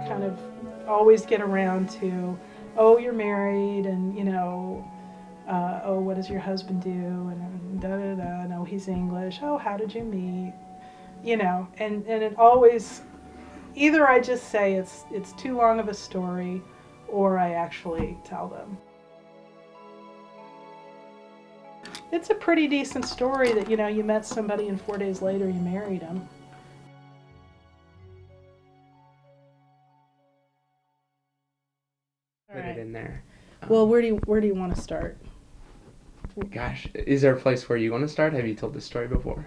kind of always get around to, oh, you're married, and oh, what does your husband do, and da da da. No, he's English. Oh, how did you meet? And it always, either I just say it's too long of a story, or I actually tell them. It's a pretty decent story that, you met somebody and 4 days later you married them. Put it in there. Well, where do you want to start? Gosh, is there a place where you want to start? Have you told this story before?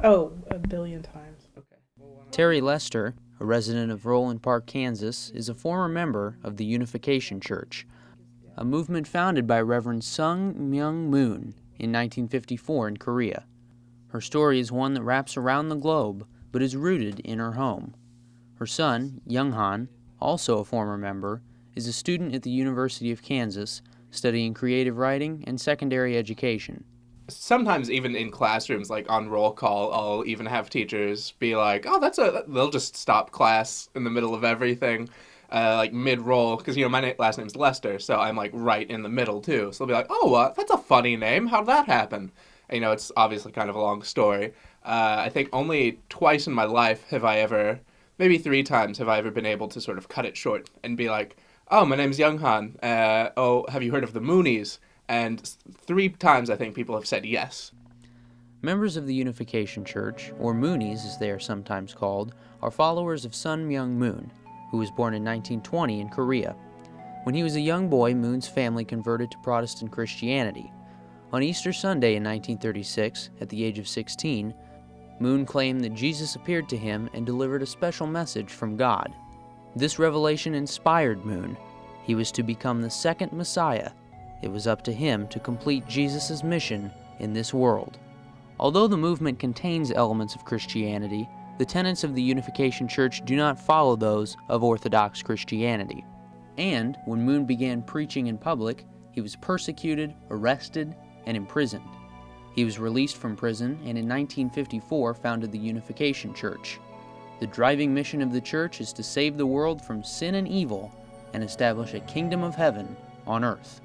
Oh, a billion times. Okay. Terry Lester, a resident of Roland Park, Kansas, is a former member of the Unification Church, a movement founded by Reverend Sung Myung Moon in 1954 in Korea. Her story is one that wraps around the globe, but is rooted in her home. Her son, Young-han, also a former member, is a student at the University of Kansas, studying creative writing and secondary education. Sometimes even in classrooms, like on roll call, I'll even have teachers be like, oh, they'll just stop class in the middle of everything, like mid-roll, because, my last name's Lester, so I'm like right in the middle too. So they'll be like, oh, that's a funny name. How'd that happen? And, it's obviously kind of a long story. I think only twice in my life have I ever, maybe 3 times have I ever been able to sort of cut it short and be like, oh, my name's Young-han. Oh, have you heard of the Moonies? And 3 times I think people have said yes. Members of the Unification Church, or Moonies as they are sometimes called, are followers of Sun Myung Moon, who was born in 1920 in Korea. When he was a young boy, Moon's family converted to Protestant Christianity. On Easter Sunday in 1936, at the age of 16, Moon claimed that Jesus appeared to him and delivered a special message from God. This revelation inspired Moon. He was to become the second Messiah. It was up to him to complete Jesus' mission in this world. Although the movement contains elements of Christianity, the tenets of the Unification Church do not follow those of Orthodox Christianity. And when Moon began preaching in public, he was persecuted, arrested, and imprisoned. He was released from prison and in 1954 founded the Unification Church. The driving mission of the church is to save the world from sin and evil and establish a kingdom of heaven on earth.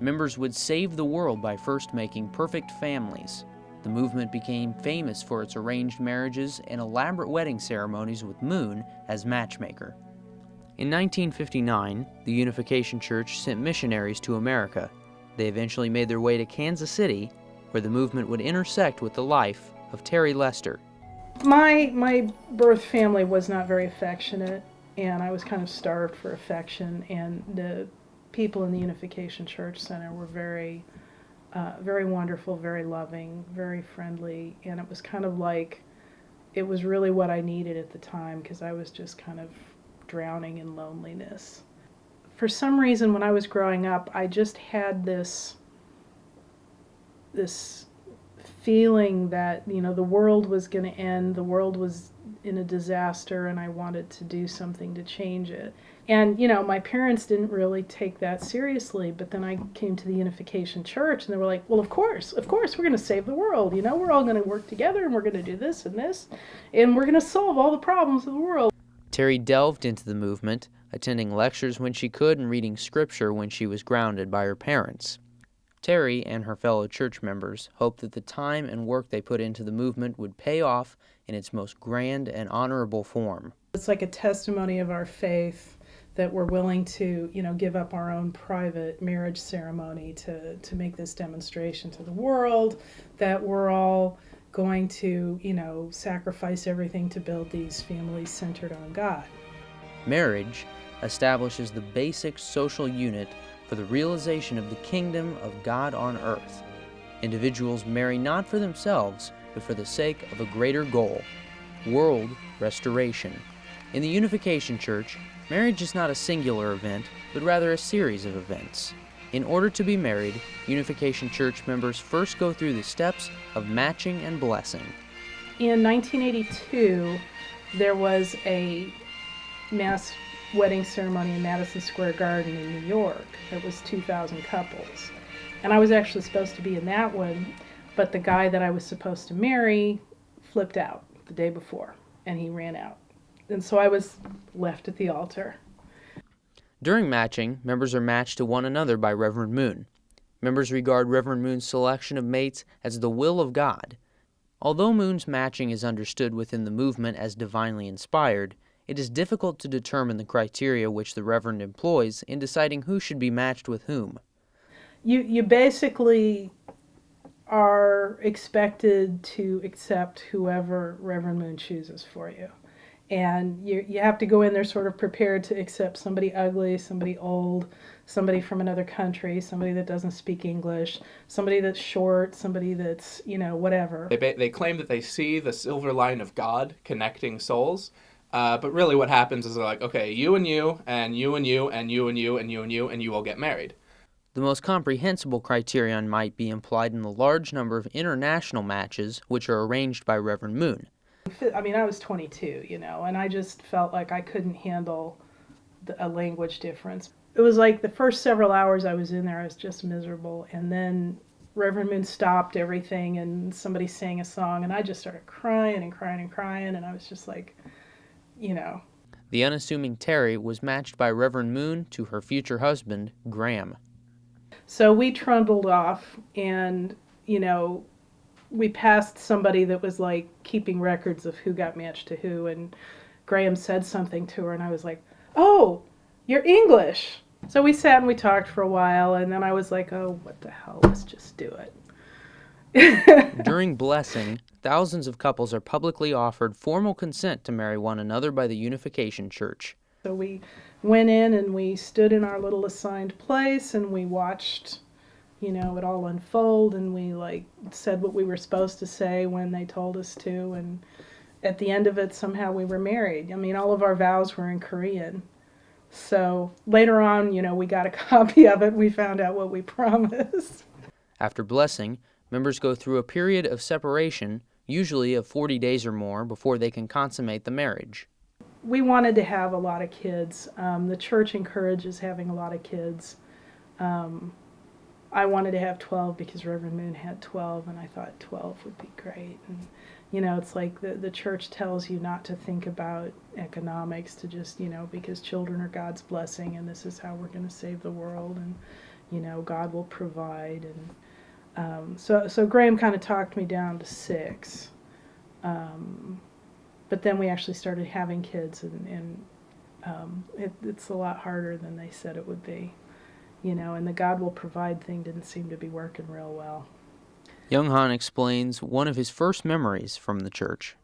Members would save the world by first making perfect families. The movement became famous for its arranged marriages and elaborate wedding ceremonies with Moon as matchmaker. In 1959, the Unification Church sent missionaries to America. They eventually made their way to Kansas City, where the movement would intersect with the life of Terry Lester. My birth family was not very affectionate, and I was kind of starved for affection, and the people in the Unification Church Center were very wonderful, very loving, very friendly, and it was kind of like, it was really what I needed at the time, because I was just kind of drowning in loneliness. For some reason, when I was growing up, I just had this feeling that, the world was going to end, the world was in a disaster, and I wanted to do something to change it. And, my parents didn't really take that seriously, but then I came to the Unification Church, and they were like, well, of course, we're going to save the world, we're all going to work together, and we're going to do this, and we're going to solve all the problems of the world. Terry delved into the movement, attending lectures when she could and reading scripture when she was grounded by her parents. Terry and her fellow church members hoped that the time and work they put into the movement would pay off in its most grand and honorable form. It's like a testimony of our faith that we're willing to, give up our own private marriage ceremony to make this demonstration to the world, that we're all going to, sacrifice everything to build these families centered on God. Marriage establishes the basic social unit for the realization of the kingdom of God on earth. Individuals marry not for themselves, but for the sake of a greater goal, world restoration. In the Unification Church, marriage is not a singular event, but rather a series of events. In order to be married, Unification Church members first go through the steps of matching and blessing. In 1982, there was a mass wedding ceremony in Madison Square Garden in New York. It was 2,000 couples. And I was actually supposed to be in that one, but the guy that I was supposed to marry flipped out the day before, and he ran out. And so I was left at the altar. During matching, members are matched to one another by Reverend Moon. Members regard Reverend Moon's selection of mates as the will of God. Although Moon's matching is understood within the movement as divinely inspired, it is difficult to determine the criteria which the Reverend employs in deciding who should be matched with whom. You basically are expected to accept whoever Reverend Moon chooses for you. And you have to go in there sort of prepared to accept somebody ugly, somebody old, somebody from another country, somebody that doesn't speak English, somebody that's short, somebody that's, whatever. They claim that they see the silver line of God connecting souls, but really what happens is they're like, okay, you and you, and you and you, and you and you, and you and you, and you all get married. The most comprehensible criterion might be implied in the large number of international matches which are arranged by Reverend Moon. I mean, I was 22, and I just felt like I couldn't handle a language difference. It was like the first several hours I was in there, I was just miserable. And then Reverend Moon stopped everything and somebody sang a song and I just started crying and crying and crying. And I was just like, The unassuming Terry was matched by Reverend Moon to her future husband, Graham. So we trundled off and, we passed somebody that was like keeping records of who got matched to who, and Graham said something to her and I was like, oh, you're English. So we sat and we talked for a while and then I was like, oh, what the hell, let's just do it. During blessing, thousands of couples are publicly offered formal consent to marry one another by the Unification Church. So we went in and we stood in our little assigned place and we watched it all unfold, and we said what we were supposed to say when they told us to, and at the end of it somehow we were married. I mean, all of our vows were in Korean. So later on, we got a copy of it. We found out what we promised. After blessing, members go through a period of separation, usually of 40 days or more, before they can consummate the marriage. We wanted to have a lot of kids. The church encourages having a lot of kids. I wanted to have 12 because Reverend Moon had 12, and I thought 12 would be great. And, it's like the church tells you not to think about economics, to just, because children are God's blessing, and this is how we're going to save the world, and, God will provide. And so Graham kind of talked me down to 6. But then we actually started having kids, and it's a lot harder than they said it would be. And the God will provide thing didn't seem to be working real well. Young Han explains one of his first memories from the church.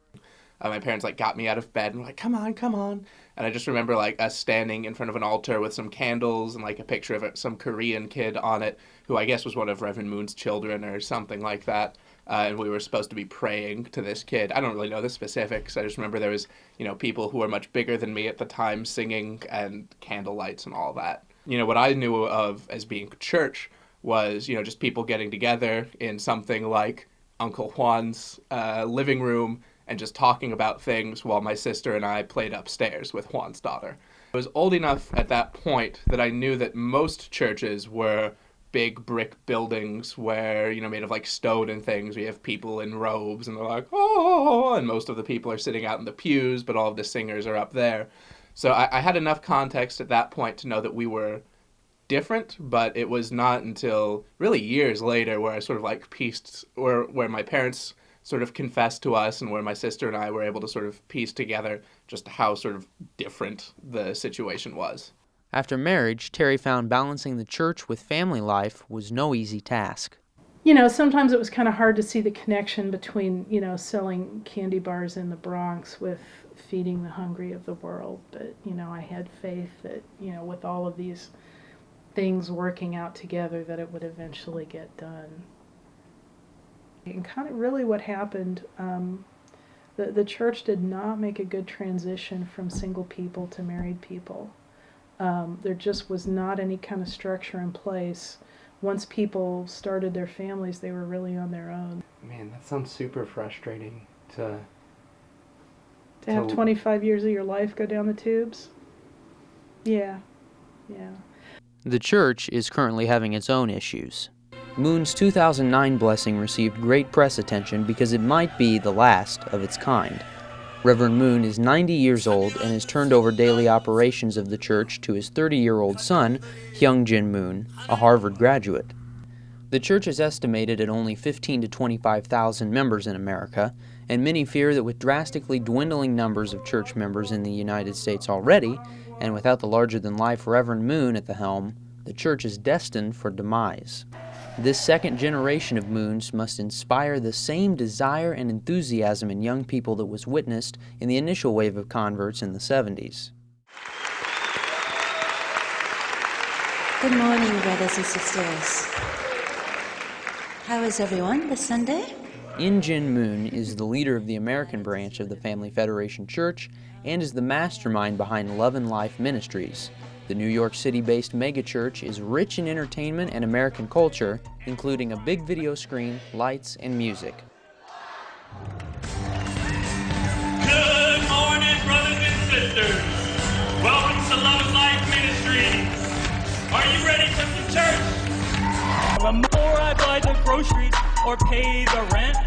My parents got me out of bed and were like, come on, come on. And I just remember us standing in front of an altar with some candles and a picture of some Korean kid on it, who I guess was one of Reverend Moon's children or something like that. And we were supposed to be praying to this kid. I don't really know the specifics. I just remember there was, people who were much bigger than me at the time singing and candle lights and all that. What I knew of as being church was, just people getting together in something like Uncle Juan's living room and just talking about things while my sister and I played upstairs with Juan's daughter. I was old enough at that point that I knew that most churches were big brick buildings where, made of stone and things. We have people in robes and they're like, oh, and most of the people are sitting out in the pews, but all of the singers are up there. So I had enough context at that point to know that we were different, but it was not until really years later where I sort of pieced, or where my parents sort of confessed to us and where my sister and I were able to sort of piece together just how sort of different the situation was. After marriage, Terry found balancing the church with family life was no easy task. Sometimes it was kind of hard to see the connection between, selling candy bars in the Bronx with feeding the hungry of the world. But, I had faith that, with all of these things working out together, that it would eventually get done. And kind of really what happened, the church did not make a good transition from single people to married people. There just was not any kind of structure in place. Once people started their families, they were really on their own. Man, that sounds super frustrating to have 25 years of your life go down the tubes. Yeah. The church is currently having its own issues. Moon's 2009 blessing received great press attention because it might be the last of its kind. Reverend Moon is 90 years old and has turned over daily operations of the church to his 30-year-old son, Hyung-jin Moon, a Harvard graduate. The church is estimated at only 15 to 25,000 members in America, and many fear that with drastically dwindling numbers of church members in the United States already, and without the larger-than-life Reverend Moon at the helm, the church is destined for demise. This second generation of Moons must inspire the same desire and enthusiasm in young people that was witnessed in the initial wave of converts in the 70s. Good morning, brothers and sisters. How is everyone this Sunday? In-jin Moon is the leader of the American branch of the Family Federation Church and is the mastermind behind Love and Life Ministries. The New York City-based megachurch is rich in entertainment and American culture, including a big video screen, lights, and music. Good morning, brothers and sisters. Welcome to Love and Life Ministries. Are you ready for some church? The more I buy the groceries or pay the rent,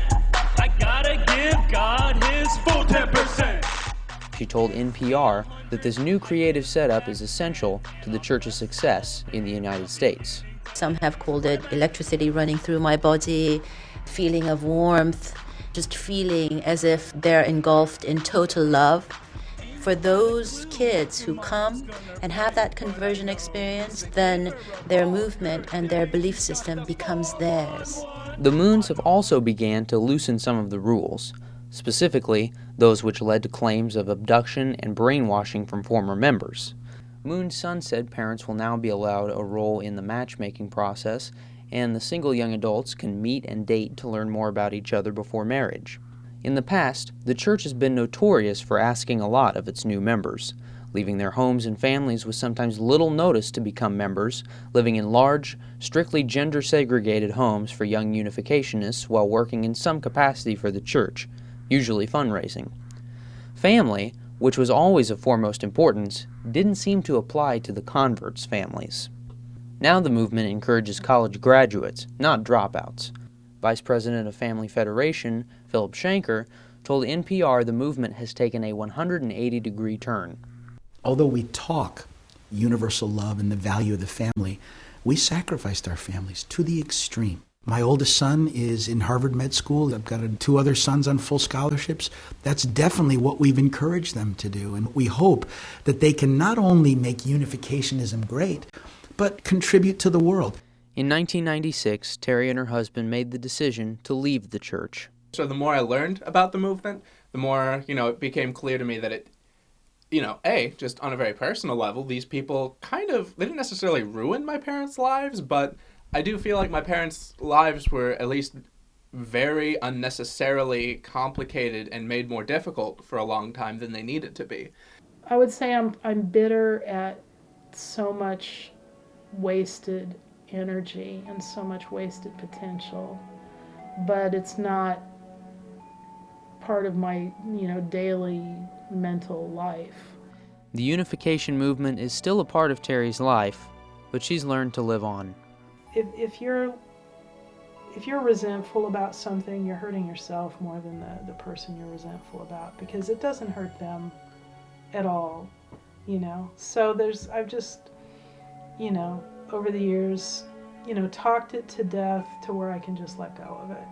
I gotta give God his full 10%. She told NPR that this new creative setup is essential to the church's success in the United States. Some have called it electricity running through my body, feeling of warmth, just feeling as if they're engulfed in total love. For those kids who come and have that conversion experience, then their movement and their belief system becomes theirs. The Moons have also began to loosen some of the rules, specifically those which led to claims of abduction and brainwashing from former members. Moon's son said parents will now be allowed a role in the matchmaking process, and the single young adults can meet and date to learn more about each other before marriage. In the past, the church has been notorious for asking a lot of its new members, leaving their homes and families with sometimes little notice to become members, living in large, strictly gender-segregated homes for young unificationists while working in some capacity for the church, usually fundraising. Family, which was always of foremost importance, didn't seem to apply to the converts' families. Now the movement encourages college graduates, not dropouts. Vice President of Family Federation, Philip Shanker, told NPR the movement has taken a 180-degree turn. Although we talk universal love and the value of the family, we sacrificed our families to the extreme. My oldest son is in Harvard Med School. I've got two other sons on full scholarships. That's definitely what we've encouraged them to do. And we hope that they can not only make unificationism great, but contribute to the world. In 1996, Terry and her husband made the decision to leave the church. So the more I learned about the movement, the more, it became clear to me that it, just on a very personal level, these people they didn't necessarily ruin my parents' lives, but I do feel like my parents' lives were at least very unnecessarily complicated and made more difficult for a long time than they needed to be. I would say I'm bitter at so much wasted energy and so much wasted potential, but it's not part of my daily mental life. The unification movement is still a part of Terry's life, but she's learned to live on. If you're resentful about something, you're hurting yourself more than the person you're resentful about, because it doesn't hurt them at all, So I've just, over the years, talked it to death to where I can just let go of it.